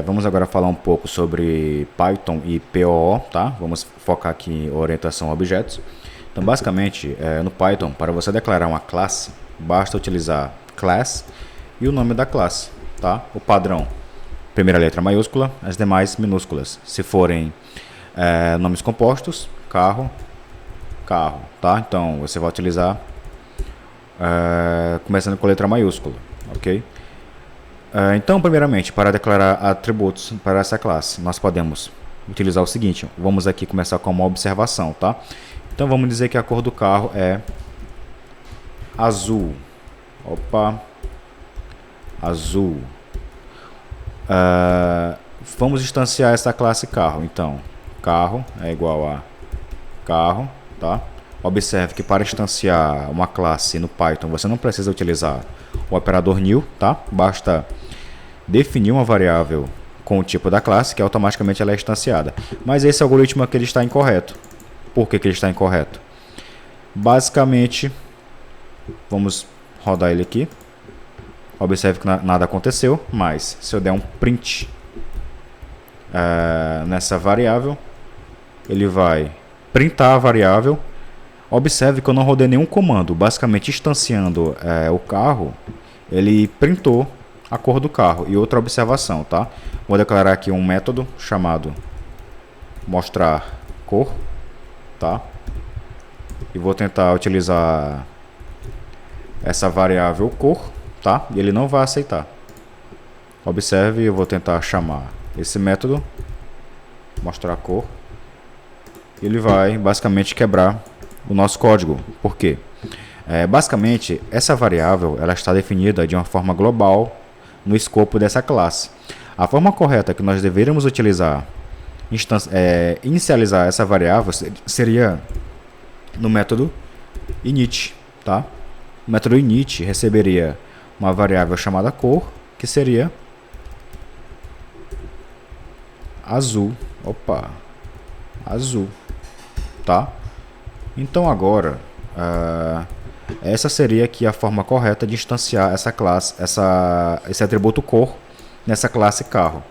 Vamos agora falar um pouco sobre Python e POO, tá? Vamos focar aqui em orientação a objetos. Então, basicamente, no Python, para você declarar uma classe, basta utilizar class e o nome da classe, tá? O padrão, primeira letra maiúscula, as demais minúsculas. Se forem nomes compostos, carro, carro, tá? Então, você vai utilizar começando com letra maiúscula, ok? Então, primeiramente, para declarar atributos para essa classe, nós podemos utilizar o seguinte. Vamos aqui começar com uma observação, tá? Então, vamos dizer que a cor do carro é azul. Opa, azul. Vamos instanciar essa classe carro. Então, carro é igual a carro, tá? Observe que para instanciar uma classe no Python, você não precisa utilizar o operador new, tá? Basta definir uma variável com o tipo da classe, que automaticamente ela é instanciada. Mas esse algoritmo aqui ele está incorreto. Por que ele está incorreto? Basicamente, vamos rodar ele aqui. Observe que nada aconteceu, mas se eu der um print nessa variável, ele vai printar a variável. Observe que eu não rodei nenhum comando. Basicamente, instanciando o carro, ele printou a cor do carro. E outra observação, tá? Vou declarar aqui um método chamado mostrar cor, tá? E vou tentar utilizar essa variável cor, tá? E ele não vai aceitar. Observe, eu vou tentar chamar esse método mostrar cor. Ele vai basicamente quebrar o nosso código. Por quê? Basicamente, essa variável ela está definida de uma forma global no escopo dessa classe. A forma correta que nós deveríamos utilizar, inicializar essa variável, seria no método init. Tá? O método init receberia uma variável chamada cor, que seria azul. Opa, azul. Tá? Então agora, essa seria aqui a forma correta de instanciar essa classe, esse atributo cor nessa classe carro.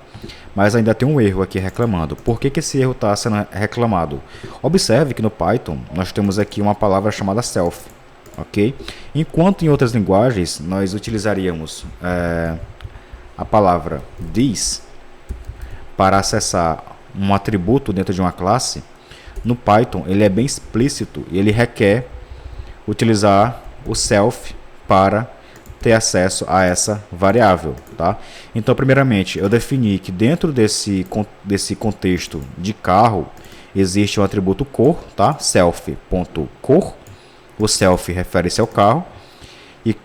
Mas ainda tem um erro aqui reclamando. Por que esse erro está sendo reclamado? Observe que no Python nós temos aqui uma palavra chamada self, ok? Enquanto em outras linguagens nós utilizaríamos a palavra this para acessar um atributo dentro de uma classe, no Python ele é bem explícito e ele requer utilizar o self para ter acesso a essa variável, tá? Então, primeiramente, eu defini que dentro desse contexto de carro existe o atributo cor, tá? Self.cor. O self refere-se ao carro e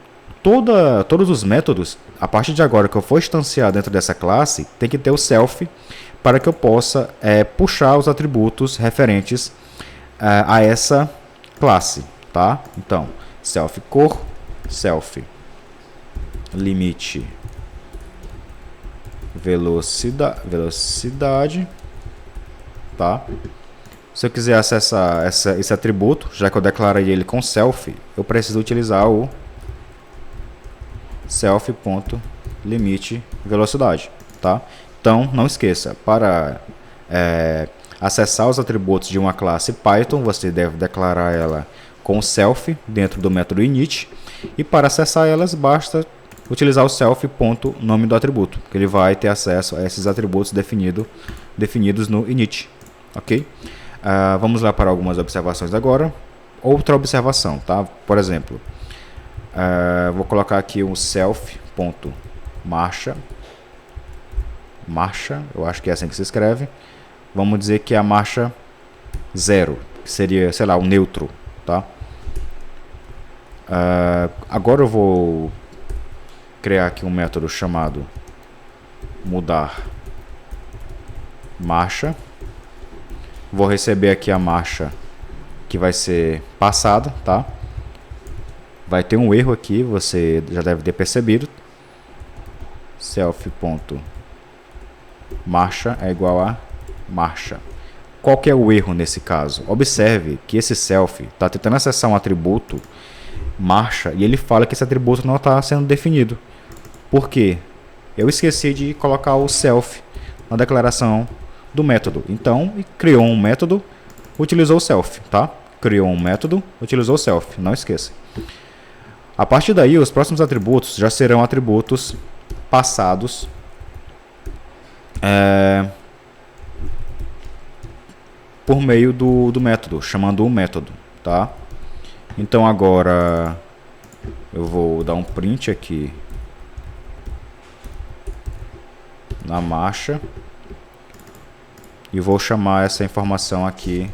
todos os métodos, a partir de agora que eu for instanciar dentro dessa classe, tem que ter o self para que eu possa puxar os atributos referentes a essa classe, tá? Então, self cor, self limite velocidade, tá? Se eu quiser acessar esse atributo, já que eu declarei ele com self, eu preciso utilizar o self.limite velocidade, tá? Então, não esqueça, para acessar os atributos de uma classe Python, você deve declarar ela com self dentro do método init, e para acessar elas basta utilizar o self.nome do atributo, que ele vai ter acesso a esses atributos definidos no init, ok? Vamos lá para algumas observações agora. Outra observação, tá? Por exemplo, vou colocar aqui um self.marcha, eu acho que é assim que se escreve. Vamos dizer que é a marcha 0, que seria, sei lá, um neutro, tá? Agora eu vou criar aqui um método chamado mudar marcha. Vou receber aqui a marcha que vai ser passada, tá? Vai ter um erro aqui, você já deve ter percebido. Self.marcha é igual a marcha. Qual que é o erro nesse caso? Observe que esse self está tentando acessar um atributo marcha e ele fala que esse atributo não está sendo definido. Por quê? eu esqueci de colocar o self na declaração do método. Então, criou um método, utilizou o self, tá? Criou um método, utilizou o self, não esqueça. A partir daí, os próximos atributos já serão atributos passados por meio do método, chamando o método, tá? Então agora eu vou dar um print aqui na marcha e vou chamar essa informação aqui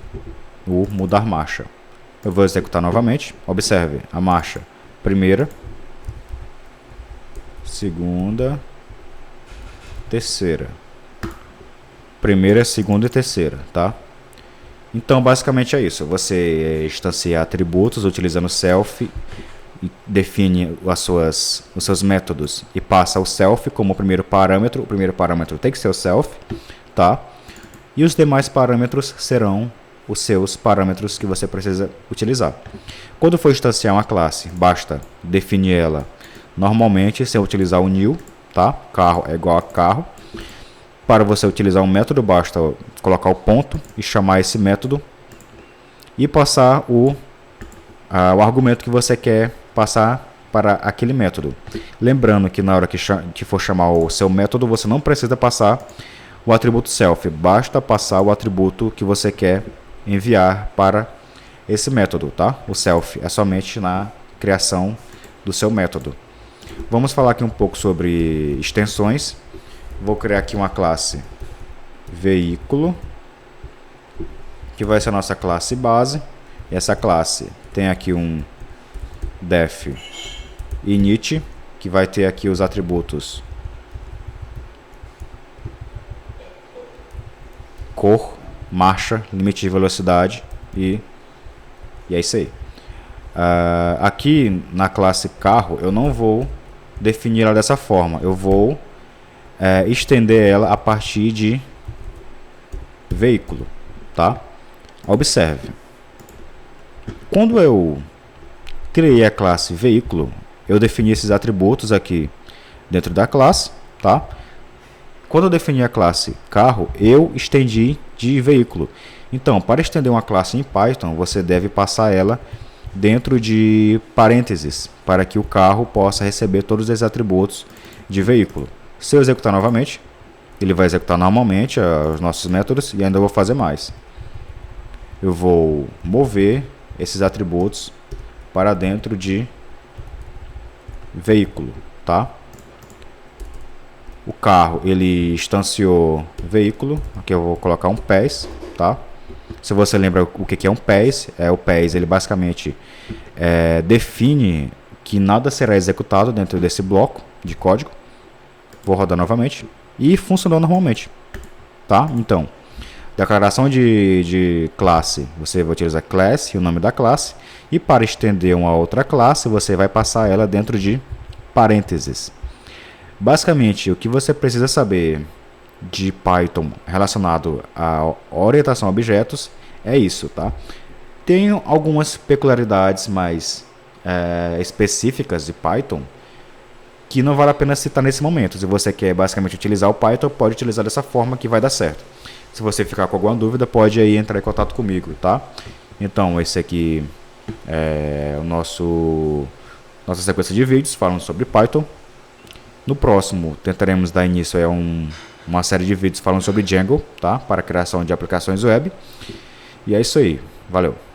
o mudar marcha. Eu vou executar novamente. Observe a marcha primeira, segunda, terceira. Primeira, segunda e terceira, tá? Então, basicamente é isso. Você instancia atributos utilizando self, e define os seus métodos e passa o self como primeiro parâmetro. O primeiro parâmetro tem que ser o self, tá? E os demais parâmetros serão os seus parâmetros que você precisa utilizar. Quando for instanciar uma classe, basta definir ela normalmente sem utilizar o new, tá? Carro é igual a carro. Para você utilizar um método, basta colocar o ponto e chamar esse método e passar o argumento que você quer passar para aquele método. Lembrando que na hora que for chamar o seu método, você não precisa passar o atributo self, basta passar o atributo que você quer enviar para esse método, tá? O self é somente na criação do seu método. Vamos falar aqui um pouco sobre extensões. Vou criar aqui uma classe veículo, que vai ser a nossa classe base. E essa classe tem aqui um def init, que vai ter aqui os atributos cor, marcha, limite de velocidade e é isso aí. Aqui na classe carro eu não vou definir ela dessa forma, eu vou estender ela a partir de veículo, tá? Observe, quando eu criei a classe veículo, eu defini esses atributos aqui dentro da classe, tá? Quando eu defini a classe carro, eu estendi de veículo. Então, para estender uma classe em Python, você deve passar ela dentro de parênteses, para que o carro possa receber todos os atributos de veículo. Se eu executar novamente, ele vai executar normalmente os nossos métodos e ainda vou fazer mais. Eu vou mover esses atributos para dentro de veículo, tá? O carro, ele instanciou veículo, aqui eu vou colocar um PES, tá? Se você lembra o que é um PES, o PES ele basicamente define que nada será executado dentro desse bloco de código. Vou rodar novamente e funcionou normalmente, tá? Então, declaração de classe, você vai utilizar class e o nome da classe, e para estender uma outra classe, você vai passar ela dentro de parênteses. Basicamente, o que você precisa saber de Python relacionado à orientação a objetos é isso, tá? Tem algumas peculiaridades mais específicas de Python que não vale a pena citar nesse momento. Se você quer basicamente utilizar o Python, pode utilizar dessa forma que vai dar certo. Se você ficar com alguma dúvida, pode aí entrar em contato comigo, tá? Então, esse aqui é nossa sequência de vídeos falando sobre Python. No próximo, tentaremos dar início a uma série de vídeos falando sobre Django, tá? Para a criação de aplicações web. E é isso aí. Valeu!